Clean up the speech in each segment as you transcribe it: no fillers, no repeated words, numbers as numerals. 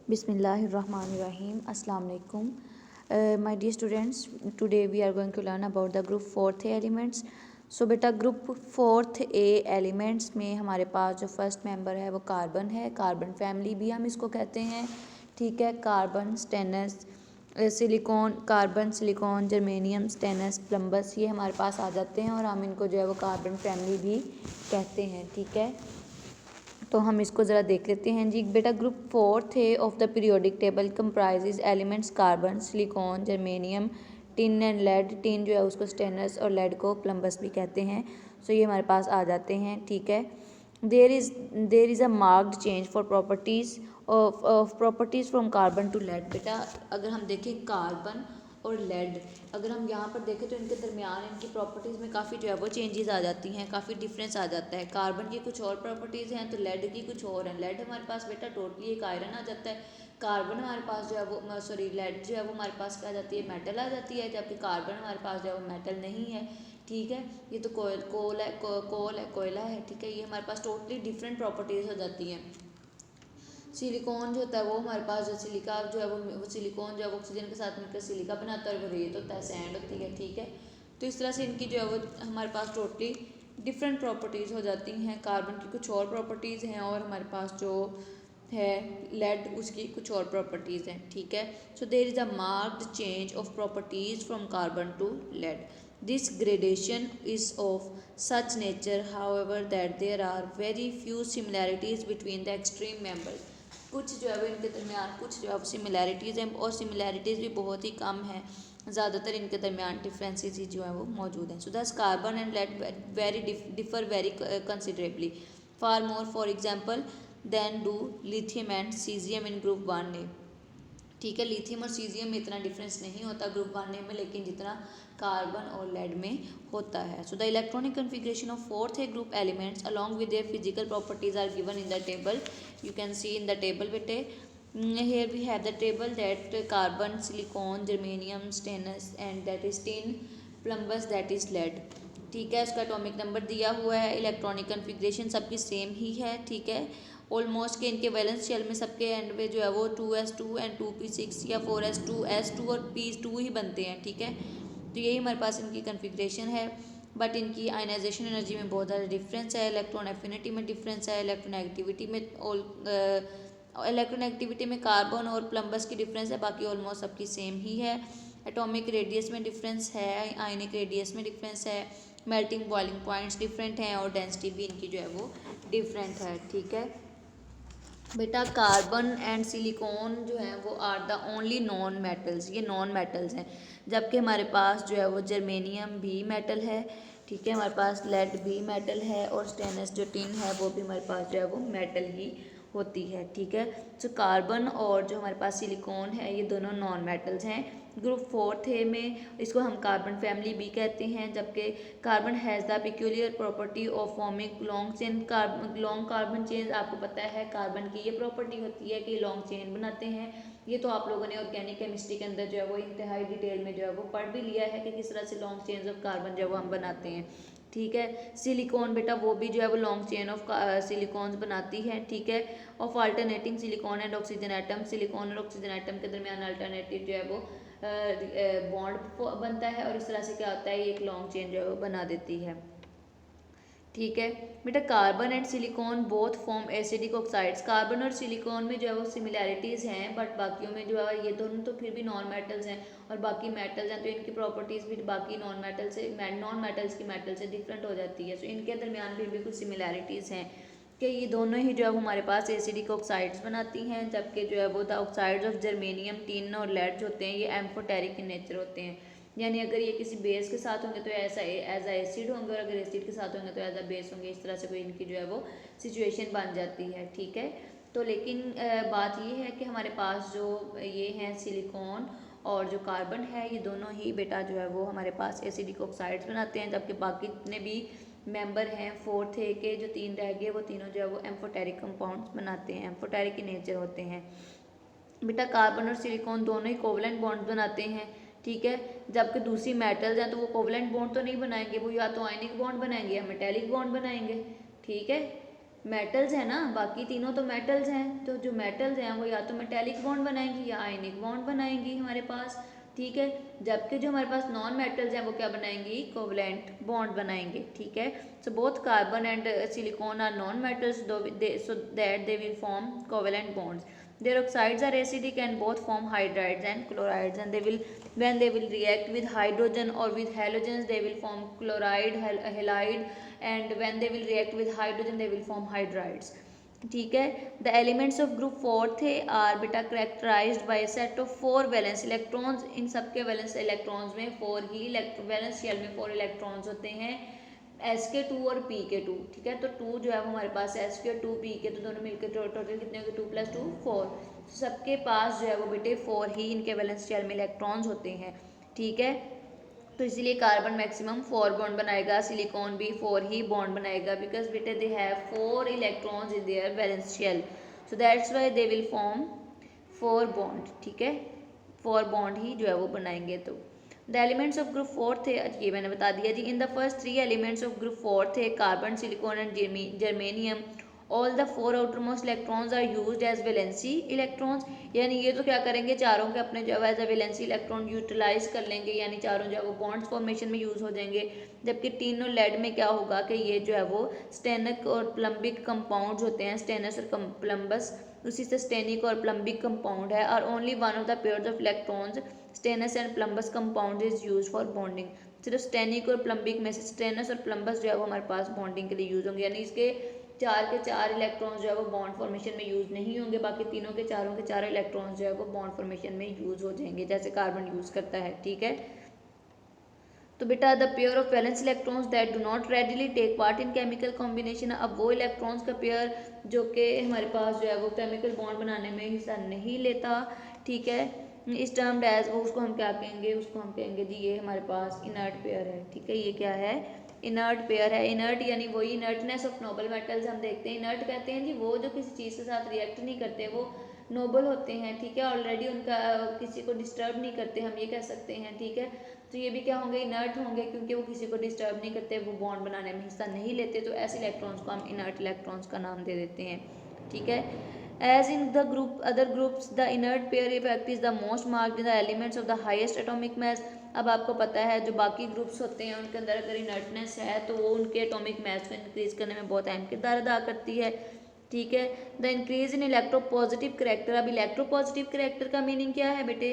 Bismillahirrahmanirrahim. Assalamu alaikum. My dear students, today we are going to learn about the group 4th A elements. So बेटा group 4th A elements में हमारे पास जो first member है वो carbon है. Carbon family भी हम इसको कहते हैं. ठीक है. Carbon, stannous, silicon, carbon, silicon, germanium, stannous, plumbus, ये हमारे पास आ जाते हैं और हम इनको जो है वो कार्बन फैमिली भी कहते हैं. ठीक है. तो हम इसको ज़रा देख लेते हैं जी. बेटा ग्रुप 4th है of the periodic table comprises elements carbon, silicon, germanium, tin and lead. Tin जो है उसको स्टेनस और लेड को प्लम्बस भी कहते हैं. सो ये हमारे पास आ जाते हैं. ठीक है. There is a marked change for properties of properties from carbon to lead. बेटा अगर हम देखें कार्बन और लेड, अगर हम यहाँ पर देखें तो इनके दरमियान इनकी प्रॉपर्टीज़ में काफ़ी जो है वो चेंजेस आ जाती हैं, काफ़ी डिफरेंस आ जाता है. कार्बन की कुछ और प्रॉपर्टीज़ हैं तो लेड की कुछ और हैं. लेड हमारे पास बेटा टोटली एक आयरन आ जाता है. कार्बन हमारे पास जो है वो लेड जो है वो हमारे पास क्या आ जाती है, मेटल आ जाती है. जबकि कार्बन हमारे पास जो है वो मेटल नहीं है. ठीक है. ये तो कोल है, कोयला है. ठीक है. ये हमारे पास टोटली डिफरेंट प्रॉपर्टीज़ हो जाती हैं. सिलिकॉन जो होता है वो हमारे पास जो सिलिका जो है वो सिलिकॉन जो है वो ऑक्सीजन के साथ मिलकर सिलिका बनाता है और वो रेत होता है, सैंड होती है. ठीक है. तो इस तरह से इनकी जो है वो हमारे पास टोटली डिफरेंट प्रॉपर्टीज़ हो जाती हैं. कार्बन की कुछ और प्रॉपर्टीज़ हैं और हमारे पास जो है लेड उसकी कुछ और प्रॉपर्टीज़ हैं. ठीक है. So there is a marked change of properties from carbon to lead. This gradation is of such nature, however, that there are very few similarities between the extreme members. कुछ जो है वो इनके दरमियान कुछ जो है वो सिमिलैरिटीज़ हैं और सिमिलैरिटीज़ भी बहुत ही कम हैं. ज़्यादातर इनके दरमियान डिफरेंसेस ही जो है वो मौजूद हैं. So thus carbon and lead very differ very considerably far more for example than do lithium and cesium in group 1A. ठीक है. लिथियम और सीजियम में इतना डिफरेंस नहीं होता ग्रुप 1A में, लेकिन जितना कार्बन और लेड में होता है. So the electronic configuration of 4th group elements along with their physical properties are given in the table. You can see in the table बेटे. Here we have the table that carbon, silicon, germanium, stannous and that is tin, plumbus that is lead. ठीक है. उसका atomic number दिया हुआ है. Electronic configuration सबकी same ही है. ठीक है. ऑलमोस्ट के इनके वैलेंस शेल में सबके एंड पे जो है वो 2s2 एंड 2p6 या 4s2 और p2 ही बनते हैं. ठीक है. तो यही हमारे पास इनकी कन्फिग्रेशन है. बट इनकी आयनाइजेशन एनर्जी में बहुत ज़्यादा डिफरेंस है. इलेक्ट्रॉन एफिनिटी में डिफरेंस है. इलेक्ट्रोनेगेटिविटी में इलेक्ट्रोनेगेटिविटी में कार्बन और प्लम्बस की डिफरेंस है. बाकी ऑलमोस्ट सबकी सेम ही है. एटॉमिक रेडियस में डिफरेंस है. आयनिक रेडियस में डिफरेंस है. मेल्टिंग बॉइलिंग पॉइंट्स डिफरेंट हैं और डेंसिटी भी इनकी जो है वो डिफरेंट है. ठीक है. बेटा कार्बन एंड सिलिकॉन जो है वो are the only non metals. ये नॉन मेटल्स हैं. जबकि हमारे पास जो है वो जर्मेनियम भी मेटल है. ठीक है. हमारे पास लेड भी मेटल है और स्टेनस जो टिन है वो भी हमारे पास जो है वो मेटल ही होती है. ठीक है. सो कार्बन और जो हमारे पास सिलिकॉन है ये दोनों नॉन मेटल्स हैं. ग्रुप 4th में इसको हम कार्बन फैमिली भी कहते हैं. जबकि carbon has the peculiar property of forming long chain. Long carbon chain आपको पता है कार्बन की ये प्रॉपर्टी होती है कि लॉन्ग चेन बनाते हैं. ये तो आप लोगों ने ऑर्गेनिक केमिस्ट्री के अंदर जो है वो इंतहाई डिटेल में जो है वो पढ़ भी लिया है कि किस तरह से लॉन्ग चेन्स ऑफ कार्बन जो है वो हम बनाते हैं. ठीक है. सिलिकॉन बेटा वो भी जो है वो लॉन्ग चेन ऑफ सिलिकॉन्स बनाती है. ठीक है. Of alternating silicon and oxygen atom. Silicon और ऑक्सीजन एटम के दरमियान अल्टरनेटिव जो है वो बॉन्ड बनता है और इस तरह से क्या होता है एक लॉन्ग चेन जो है वो बना देती है. ठीक है. बेटा carbon and silicon both form acidic oxides. Carbon और सिलिकॉन में जो है वो सिमिलैरिटीज़ हैं बट बाकियों में जो है ये दोनों तो फिर भी नॉन मेटल्स हैं और बाकी मेटल्स हैं. तो इनकी प्रॉपर्टीज़ भी बाकी नॉन मेटल्स की मेटल से डिफरेंट हो जाती है. सो इनके दरमियान भी कुछ सिमिलैरिटीज़ हैं कि ये दोनों ही जो है वो हमारे पास एसिडिक ऑक्साइड्स बनाती हैं. जबकि जो है वो the oxides of germanium, tin और लेड जो होते हैं ये एम्फोटेरिक इन नेचर होते हैं. यानी अगर ये किसी बेस के साथ होंगे तो ऐसा एज आ एसिड होंगे और अगर एसिड के साथ होंगे तो एज अ बेस होंगे. इस तरह से कोई इनकी जो है वो सिचुएशन बन जाती है. ठीक है. तो लेकिन बात ये है कि हमारे पास जो ये हैं सिलिकॉन और जो कार्बन है ये दोनों ही बेटा जो है वो हमारे पास एसिडिक ऑक्साइड्स बनाते हैं. जबकि बाकी जितने भी मेंबर हैं 4th के जो 3 रह गए वो तीनों जो है वो एम्फोटेरिक कंपाउंड्स बनाते हैं. एम्फोटेरिक इन नेचर होते हैं. बेटा कार्बन और सिलिकॉन दोनों ही कोवलेंट बॉन्ड बनाते हैं. ठीक है. जबकि दूसरी मेटल्स हैं तो वो कोवलेंट बॉन्ड तो नहीं बनाएंगे, वो या तो आयनिक बॉन्ड बनाएंगे या मेटेलिक बॉन्ड बनाएंगे. ठीक है. मेटल्स हैं ना, बाकी तीनों तो मेटल्स हैं, तो जो मेटल्स हैं वो या तो मेटेलिक बॉन्ड बनाएंगी या आयनिक बॉन्ड बनाएंगी हमारे पास, ठीक है। जबकि जो हमारे पास नॉन मेटल्स हैं वो क्या बनाएंगी, कोवलेंट बॉन्ड बनाएंगे, ठीक है। So both carbon and silicon are non metals so that they will form covalent bonds. Their oxides are acidic and both form hydrides and chlorides, and they will, when they will react with hydrogen or with halogens, they will form chloride, halide, and when they will react with hydrogen they will form hydrides, ठीक है। The elements of group fourth है are बेटा characterized by set of 4 valence electrons, in सबके valence electrons में 4 ही valence shell में 4 electrons होते हैं, Sk2 और Pk2, ठीक है। तो 2 जो है वो हमारे पास Sk2 Pk, तो दोनों मिलकर टोटल कितने हो गए, 2 + 2 4, तो सबके पास जो है वो बेटे 4 ही इनके वैलेंस शेल में इलेक्ट्रॉन्स होते हैं, ठीक है। तो इसीलिए कार्बन मैक्सिमम 4 बॉन्ड बनाएगा, सिलिकॉन भी 4 ही बॉन्ड बनाएगा, बिकॉज बेटे they have 4 electrons in their valence shell, so that's why they will form 4 bond, ठीक है। 4 बॉन्ड ही जो है वो बनाएंगे। तो the elements of group fourth है, ये मैंने बता दिया जी। In the first 3 elements of group fourth है carbon, silicon and germanium, all the 4 outermost electrons are used as valency electrons, यानी ये तो क्या करेंगे, चारों के अपने जो है as a valency electron utilize कर लेंगे, यानी चारों जो है वो बॉन्ड्स फॉर्मेशन में यूज़ हो जाएंगे। जबकि तीनों लेड में क्या होगा कि ये जो है वो स्टेनिक और प्लम्बिक कंपाउंड्स होते हैं, स्टेनस और प्लम्बस, उसी से स्टेनिक और प्लम्बिक कंपाउंड है, और only one of the pairs of electrons stannous and plumbus compound is use for bonding, सिर्फ स्टेनिक और प्लम्बिक में से स्टेनस और प्लम्बस जो है वो हमारे पास बॉन्डिंग के लिए यूज होंगे, यानी इसके 4 के 4 इलेक्ट्रॉन्स जो है वो बॉन्ड फॉर्मेशन में यूज नहीं होंगे, बाकी तीनों के चारों इलेक्ट्रॉन्स जो है वो बॉन्ड फॉर्मेशन में यूज हो जाएंगे, जैसे कार्बन यूज करता है, ठीक है। तो बेटा the pair of valence electrons that do not readily take part in chemical combination, अब वो इलेक्ट्रॉन्स का पेयर जो कि हमारे पास जो है वो केमिकल बॉन्ड बनाने में हिस्सा नहीं लेता, ठीक है, इस टर्म्ड एज, वो उसको हम क्या कहेंगे, उसको हम कहेंगे जी ये हमारे पास इनर्ट पेयर है, ठीक है। ये क्या है, इनर्ट पेयर है। इनर्ट यानी वही इनर्टनेस ऑफ नोबल मेटल्स हम देखते हैं, इनर्ट कहते हैं जी वो जो किसी चीज़ के साथ रिएक्ट नहीं करते, वो नोबल होते हैं, ठीक है, ऑलरेडी उनका किसी को डिस्टर्ब नहीं करते, हम ये कह सकते हैं, ठीक है। तो ये भी क्या होंगे, इनर्ट होंगे, क्योंकि वो किसी को डिस्टर्ब नहीं करते, वो बॉन्ड बनाने में हिस्सा नहीं लेते, तो ऐसे इलेक्ट्रॉन्स को हम इनर्ट इलेक्ट्रॉन्स का नाम दे देते हैं, ठीक है। As in the group other groups, the inert pair effect is the most marked in the elements of the highest atomic mass. अब आपको पता है जो बाकी ग्रुप्स होते हैं उनके अंदर अगर इनर्टनेस है तो वो उनके एटॉमिक मास को इंक्रीज करने में बहुत अहम किरदार अदा करती है, ठीक है। The increase in electropositive character, अब इलेक्ट्रोपॉजिटिव करेक्टर का मीनिंग क्या है बेटे,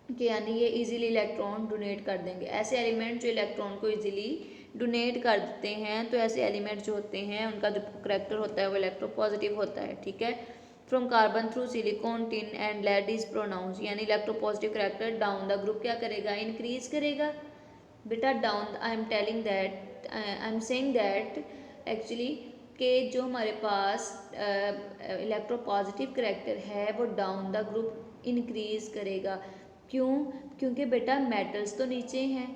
कि यानी ये इजीली इलेक्ट्रॉन डोनेट कर देंगे, ऐसे एलिमेंट जो इलेक्ट्रॉन को इजीली डोनेट कर देते हैं, तो ऐसे एलिमेंट जो होते हैं उनका जो करेक्टर होता है वो इलेक्ट्रोपॉजिटिव होता है, ठीक है। From carbon through silicon, tin and lead is pronounce, यानी electropositive character down the group क्या करेगा, इंक्रीज करेगा बेटा, down, I am telling that, I am saying that actually कि जो हमारे पास इलेक्ट्रोपॉजिटिव करेक्टर है वो डाउन द ग्रुप इंक्रीज करेगा, क्यों, क्योंकि बेटा मेटल्स तो नीचे हैं,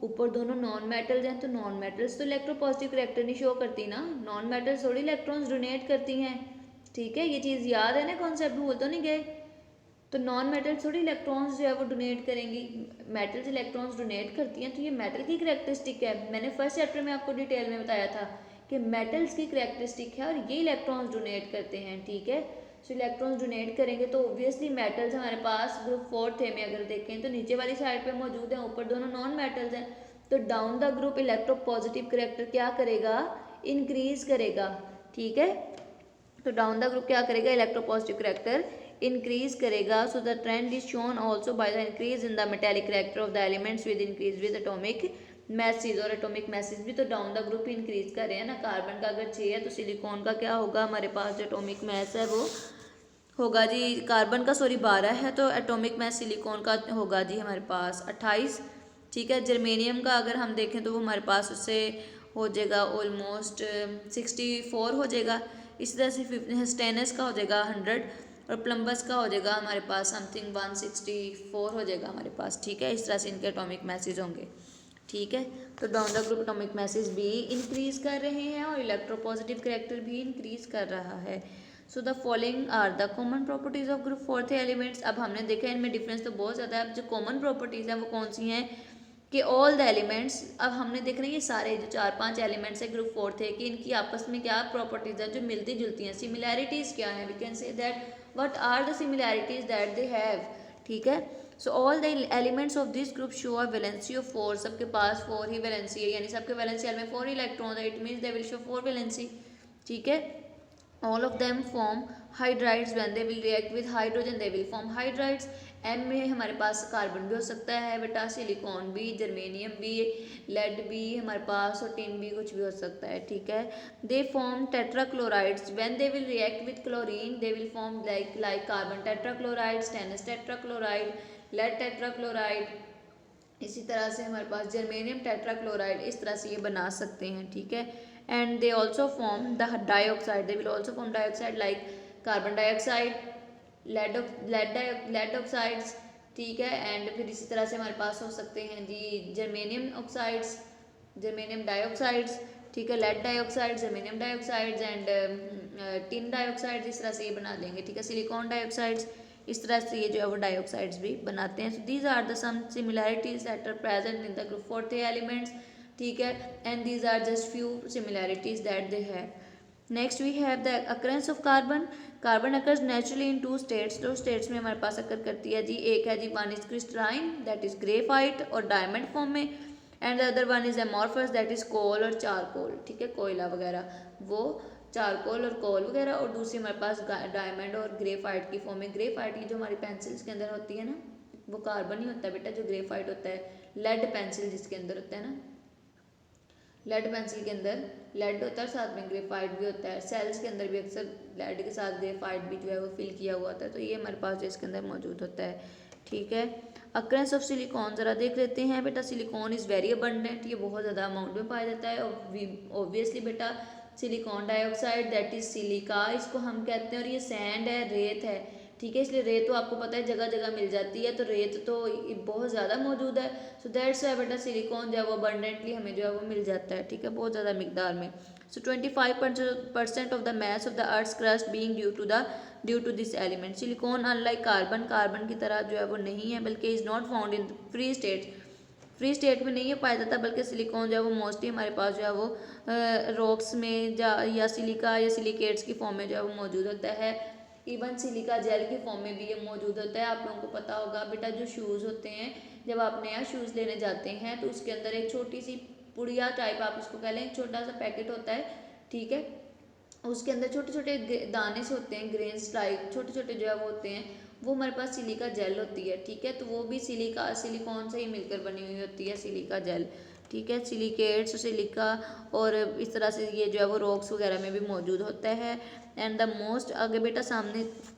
ऊपर दोनों नॉन मेटल्स हैं, तो नॉन मेटल्स तो इलेक्ट्रोपॉजिटिव करेक्टर नहीं शो करती ना, नॉन मेटल्स थोड़ी इलेक्ट्रॉन्स डोनेट करती हैं, ठीक है। ये चीज़ याद है ना, कॉन्सेप्ट भूल तो नहीं गए। तो नॉन मेटल्स थोड़ी इलेक्ट्रॉन्स जो है वो डोनेट करेंगी, मेटल्स इलेक्ट्रॉन्स डोनेट करती हैं, तो ये मेटल की करेक्टरिस्टिक है, मैंने फर्स्ट चैप्टर में आपको डिटेल में बताया था कि मेटल्स की करेक्टरिस्टिक है और ये इलेक्ट्रॉन्स डोनेट करते हैं, ठीक है। सो इलेक्ट्रॉन्स डोनेट करेंगे तो ऑब्वियसली मेटल्स हमारे पास ग्रुप फोर्थ है में अगर देखें तो नीचे वाली साइड पे मौजूद हैं, ऊपर दोनों नॉन मेटल्स हैं, तो down the group electropositive character क्या करेगा, इंक्रीज करेगा, ठीक है। तो डाउन द ग्रुप क्या करेगा, इलेक्ट्रोपॉजिटिव करेक्टर इंक्रीज करेगा। So the trend is shown also by the increase in the metallic character of the elements with increase with atomic message, और एटॉमिक मैसेज भी तो डाउन द ग्रुप इंक्रीज कर रहे हैं ना, कार्बन का अगर 6 है तो सिलिकॉन का क्या होगा, हमारे पास जो एटॉमिक मैस है वो होगा जी, कार्बन का सॉरी 12 है, तो एटॉमिक मैस सिलिकॉन का होगा जी हमारे पास 28, ठीक है। जर्मेनियम का अगर हम देखें तो वो हमारे पास उससे हो जाएगा ऑलमोस्ट 64 हो जाएगा, इसी तरह से स्टेनस का हो जाएगा 100, और प्लम्बस का हो जाएगा हमारे पास समथिंग 164 हो जाएगा हमारे पास, ठीक है। इस तरह से इनके एटॉमिक मैसेज होंगे, ठीक है। तो down the group atomic message भी इंक्रीज कर रहे हैं और इलेक्ट्रोपॉजिटिव करेक्टर भी इंक्रीज कर रहा है। So the following are the common properties of group fourth elements, अब हमने देखा इनमें डिफरेंस तो बहुत ज़्यादा है, अब जो कॉमन प्रॉपर्टीज़ हैं वो कौन सी हैं, कि ऑल द एलिमेंट्स, अब हमने देख रहे हैं ये सारे जो 4-5 एलिमेंट्स है ग्रुप 4 थे कि इनकी आपस में क्या प्रॉपर्टीज है जो मिलती जुलती हैं, सिमिलैरिटीज़ क्या हैं, we can say that what are the similarities that they have, ठीक है। So all the elements of this group show a valency of 4, सबके पास 4 ही वैलेंसी है, यानी सबके वैलेंसी शेल में 4 इलेक्ट्रॉन है, it means they will show 4 valency, ठीक है। all of them form hydrides when they will react with hydrogen they will form hydrides। M में हमारे पास कार्बन भी हो सकता है बेटा, सिलिकॉन भी, जर्मेनियम भी, लेड भी हमारे पास, और टिन भी, कुछ भी हो सकता है, ठीक है। They form tetrachlorides when they will react with chlorine they will form like carbon tetrachloride, stannous tetrachloride, lead tetrachloride, इसी तरह से हमारे पास जर्मेनियम टेट्राक्लोराइड, इस तरह से ये बना सकते हैं, ठीक है। And they also form the dioxide, they will also form dioxide like carbon dioxide, lead oxides, ठीक है। एंड फिर इसी तरह से हमारे पास हो सकते हैं जी जर्मेनियम ऑक्साइड्स, जर्मेनियम डाइऑक्साइड्स, ठीक है, lead dioxide, germanium dioxides and tin dioxides, इस तरह से ये बना देंगे, ठीक है। सिलिकॉन डाइऑक्साइड्स, इस तरह से ये जो है वो डाइऑक्साइड्स भी बनाते हैं। So these are the some similarities that are present in the group 4 elements, ठीक है, and these are just few similarities that they have. Next we have the occurrence of carbon. Carbon occurs naturally in 2 states, 2 states में हमारे पास occur करती है जी, एक है जी one is crystalline that is graphite और डायमंड फॉर्म में, and the other one is amorphous that is कोल और चारकोल, ठीक है, कोयला वगैरह, वो चारकोल और कोल वगैरह, और दूसरी हमारे पास डायमंड और ग्रेफाइट की फॉर्म में। ग्रेफाइट की जो हमारी पेंसिल्स के अंदर होती है ना, वो कार्बन ही होता है बेटा, जो ग्रेफाइट होता है, लेड पेंसिल जिसके अंदर होता है ना, लेड पेंसिल के अंदर लेड होता है, साथ में ग्रेफाइट भी होता है, सेल्स के अंदर भी अक्सर लेड के साथ ग्रेफाइट भी जो है वो फिल किया हुआ होता है, तो ये हमारे पास जो इसके अंदर मौजूद होता है, ठीक है। अक्रेंस ऑफ सिलिकॉन ज़रा देख लेते हैं बेटा। सिलिकॉन इज़ वेरी अबंडेंट, ये बहुत ज़्यादा अमाउंट में पाया जाता है, और ऑब्वियसली बेटा silicon dioxide that is silica, इसको हम कहते हैं, और ये सैंड है, रेत है, ठीक है। इसलिए रेत तो आपको पता है जगह जगह मिल जाती है, तो रेत तो बहुत ज़्यादा मौजूद है, सो दैट्स वाई बेटा सिलिकॉन जो है वो अबंडेंटली हमें जो है वो मिल जाता है, ठीक है, बहुत ज़्यादा मिकदार में। So 25% of the mass of the earth crust being due to this element. Silicon unlike carbon की तरह जो है वो नहीं है, बल्कि is not found in free state, free state में नहीं है पाया जाता, बल्कि सिलिकॉन जो है वो मोस्टली हमारे पास जो है वो रॉक्स में या सिलिका या सिलिकेट्स की फॉर्म में जो है वो मौजूद होता है। इवन सिलिका जेल की फॉर्म में भी ये मौजूद होता है। आप लोगों को पता होगा बेटा, जो शूज़ होते हैं, जब आप नया शूज़ लेने जाते हैं तो उसके अंदर एक छोटी सी पुड़िया टाइप, आप उसको कह लें, छोटा सा पैकेट होता है, ठीक है, उसके अंदर छोटे छोटे दाने से होते हैं, ग्रेन्स टाइप छोटे छोटे जो है वो होते हैं, वो हमारे पास सिलिका जेल होती है, ठीक है। तो वो भी सिलिकॉन से ही मिलकर बनी हुई होती है सिलिका जेल, ठीक है। सिलिकेट्स, सिलिका, और इस तरह से ये जो है वो रॉक्स वगैरह में भी मौजूद होता है। एंड द मोस्ट, आगे बेटा सामने